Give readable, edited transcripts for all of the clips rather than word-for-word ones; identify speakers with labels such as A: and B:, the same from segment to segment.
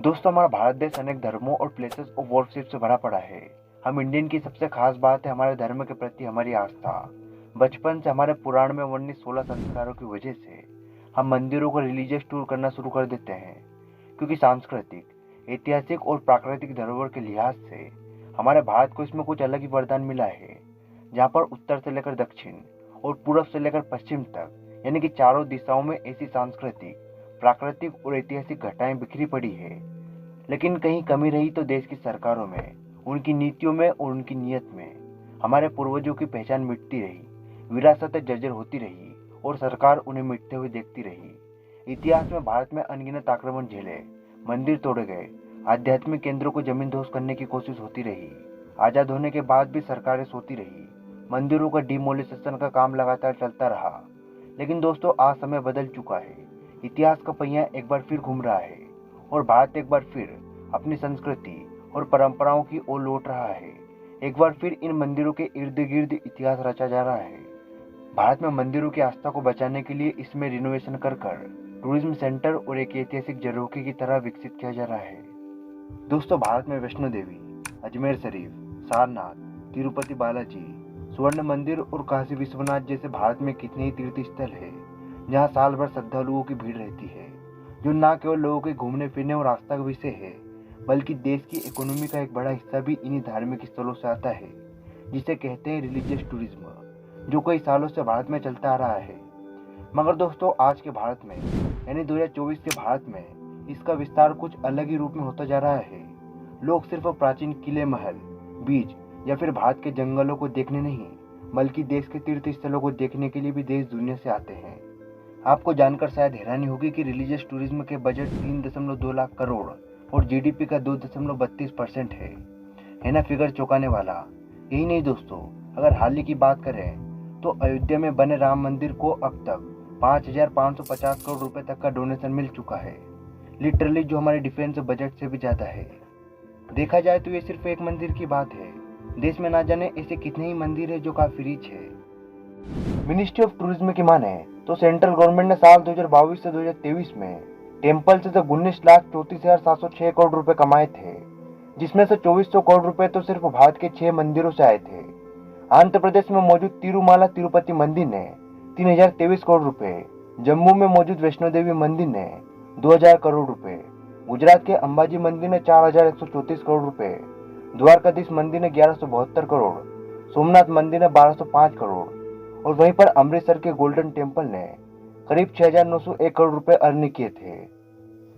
A: दोस्तों, हमारा भारत देश अनेक धर्मों और प्लेसेस ऑफ वर्शिप से भरा पड़ा है। हम इंडियन की सबसे खास बात है हमारे धर्म के प्रति हमारी आस्था। बचपन से हमारे पुराण में वर्णित 16 संस्कारों की वजह से हम मंदिरों को रिलीजियस टूर करना शुरू कर देते हैं, क्योंकि सांस्कृतिक, ऐतिहासिक और प्राकृतिक धरोहर के लिहाज से हमारे भारत को इसमें कुछ अलग ही वरदान मिला है। जहाँ पर उत्तर से लेकर दक्षिण और पूर्व से लेकर पश्चिम तक, यानी कि चारों दिशाओं में ऐसी सांस्कृतिक, प्राकृतिक और ऐतिहासिक घटनाएं बिखरी पड़ी है। लेकिन कहीं कमी रही तो देश की सरकारों में, उनकी नीतियों में और उनकी नीयत में। हमारे पूर्वजों की पहचान मिटती रही, विरासतें जर्जर होती रही और सरकार उन्हें मिटते हुए देखती रही। इतिहास में भारत में अनगिनत आक्रमण झेले, मंदिर तोड़े गए, आध्यात्मिक केंद्रों को जमींदोज करने की कोशिश होती रही। आजाद होने के बाद भी सरकारें सोती रही, मंदिरों का डिमोलिशन का काम लगातार चलता रहा। लेकिन दोस्तों, आज समय बदल चुका है। इतिहास का पहिया एक बार फिर घूम रहा है और भारत एक बार फिर अपनी संस्कृति और परंपराओं की ओर लौट रहा है। एक बार फिर इन मंदिरों के इर्द गिर्द इतिहास रचा जा रहा है। भारत में मंदिरों की आस्था को बचाने के लिए इसमें रिनोवेशन कर टूरिज्म सेंटर और एक ऐतिहासिक झरोखे की तरह विकसित किया जा रहा है। दोस्तों, भारत में वैष्णो देवी, अजमेर शरीफ, सारनाथ, तिरुपति बालाजी, स्वर्ण मंदिर और काशी विश्वनाथ जैसे भारत में कितने ही तीर्थ स्थल है जहाँ साल भर श्रद्धालुओं की भीड़ रहती है, जो न केवल लोगों के घूमने फिरने और आस्था का विषय है, बल्कि देश की इकोनॉमी का एक बड़ा हिस्सा भी इन्हीं धार्मिक स्थलों से आता है, जिसे कहते हैं रिलीजियस टूरिज्म, जो कई सालों से भारत में चलता आ रहा है। मगर दोस्तों, आज के भारत में, यानी 2024 के भारत में, इसका विस्तार कुछ अलग ही रूप में होता जा रहा है। लोग सिर्फ प्राचीन किले, महल, बीच या फिर भारत के जंगलों को देखने नहीं, बल्कि देश के तीर्थ स्थलों को देखने के लिए भी देश दुनिया से आते हैं। आपको जानकर शायद हैरानी होगी कि रिलीजियस टूरिज्म के बजट 3.2 लाख करोड़ और जीडीपी का 2.32% है ना फिगर चौंकाने वाला। यही नहीं दोस्तों, अगर हाल ही की बात करें तो अयोध्या में बने राम मंदिर को अब तक 5,550 करोड़ रुपए तक का डोनेशन मिल चुका है, लिटरली जो हमारे डिफेंस बजट से भी ज्यादा है। देखा जाए तो ये सिर्फ एक मंदिर की बात है, देश में ना जाने ऐसे कितने ही मंदिर है जो काफी रिच है। मिनिस्ट्री ऑफ टूरिज्म की माने तो सेंट्रल गवर्नमेंट ने साल 2022 से 2023 में टेम्पल से 19,34,706 करोड़ रुपए कमाए थे, जिसमें से 2,400 करोड़ रुपए तो सिर्फ भारत के 6 मंदिरों से आए थे। आंध्र प्रदेश में मौजूद तिरुमाला तिरुपति मंदिर ने 3,023 करोड़ रुपए, जम्मू में मौजूद वैष्णो देवी मंदिर ने 2,000 करोड़ रुपए, गुजरात के अंबाजी मंदिर ने 4,134 करोड़ रुपए, द्वारकाधीश मंदिर ने 1,172 करोड़, सोमनाथ मंदिर ने 1,205 करोड़ और वहीं पर अमृतसर के गोल्डन टेम्पल ने करीब 6,901 करोड़ रुपए अर्न किए थे।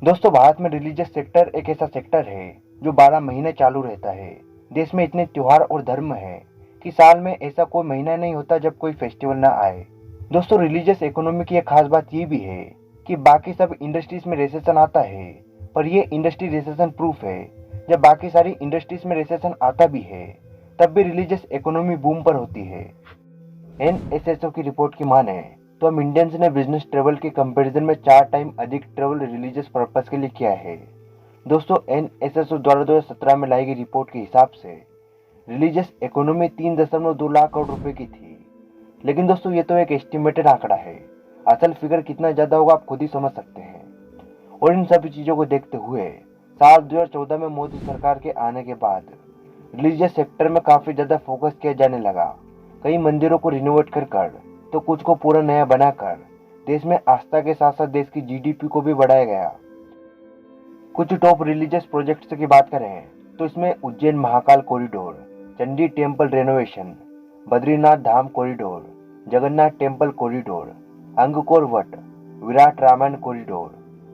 A: दोस्तों, भारत में रिलीजियस सेक्टर एक ऐसा सेक्टर है जो 12 महीने चालू रहता है। देश में इतने त्योहार और धर्म है कि साल में ऐसा कोई महीना नहीं होता जब कोई फेस्टिवल ना आए। दोस्तों, रिलीजियस इकोनॉमी की एक खास बात ये भी है कि बाकी सब इंडस्ट्रीज में रिसेशन आता है, पर ये इंडस्ट्री रिसेशन प्रूफ है। जब बाकी सारी इंडस्ट्रीज में रिसेशन आता भी है, तब भी रिलीजियस इकोनॉमी बूम पर होती है। एनएसएसओ की रिपोर्ट की माने तो हम इंडियंस ने बिजनेस ट्रेवल के कंपैरिजन में 4 टाइम अधिक ट्रेवल रिलीजियस पर्पस के लिए किया है। दोस्तों, एनएसएसओ द्वारा 2017 में लाई गई रिपोर्ट के हिसाब से रिलीजियस इकोनॉमी 3.2 लाख करोड़ रुपए की थी। लेकिन दोस्तों, ये तो एक एस्टिमेटेड आंकड़ा है, असल फिगर कितना ज्यादा होगा आप खुद ही समझ सकते हैं। और इन सभी चीजों को देखते हुए साल 2014 में मोदी सरकार के आने के बाद रिलीजियस सेक्टर में काफी ज्यादा फोकस किया जाने लगा। कई मंदिरों को रिनोवेट कर तो कुछ को पूरा नया बनाकर देश में आस्था के साथ साथ देश की जीडीपी को भी बढ़ाया गया। कुछ टॉप रिलीजियस प्रोजेक्ट्स की बात करें तो इसमें Ujjain Mahakal corridor, Chandi temple renovation, Badrinath Dham corridor, Jagannath temple corridor, Angkor Wat, Virat Ramayan corridor,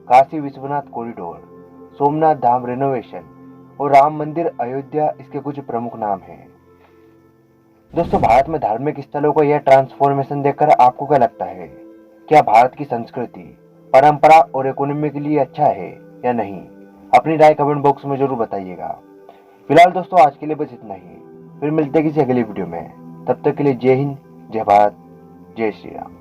A: Kashi Vishwanath corridor, Somnath Dham renovation और राम मंदिर अयोध्या इसके कुछ प्रमुख नाम हैं। दोस्तों, भारत में धार्मिक स्थलों का यह ट्रांसफॉर्मेशन देखकर आपको क्या लगता है? क्या भारत की संस्कृति, परंपरा और इकोनॉमी के लिए अच्छा है या नहीं? अपनी राय कमेंट बॉक्स में जरूर बताइएगा। फिलहाल दोस्तों, आज के लिए बस इतना ही। फिर मिलते हैं किसी अगली वीडियो में। तब तक के लिए जय हिंद, जय भारत, जय श्री राम।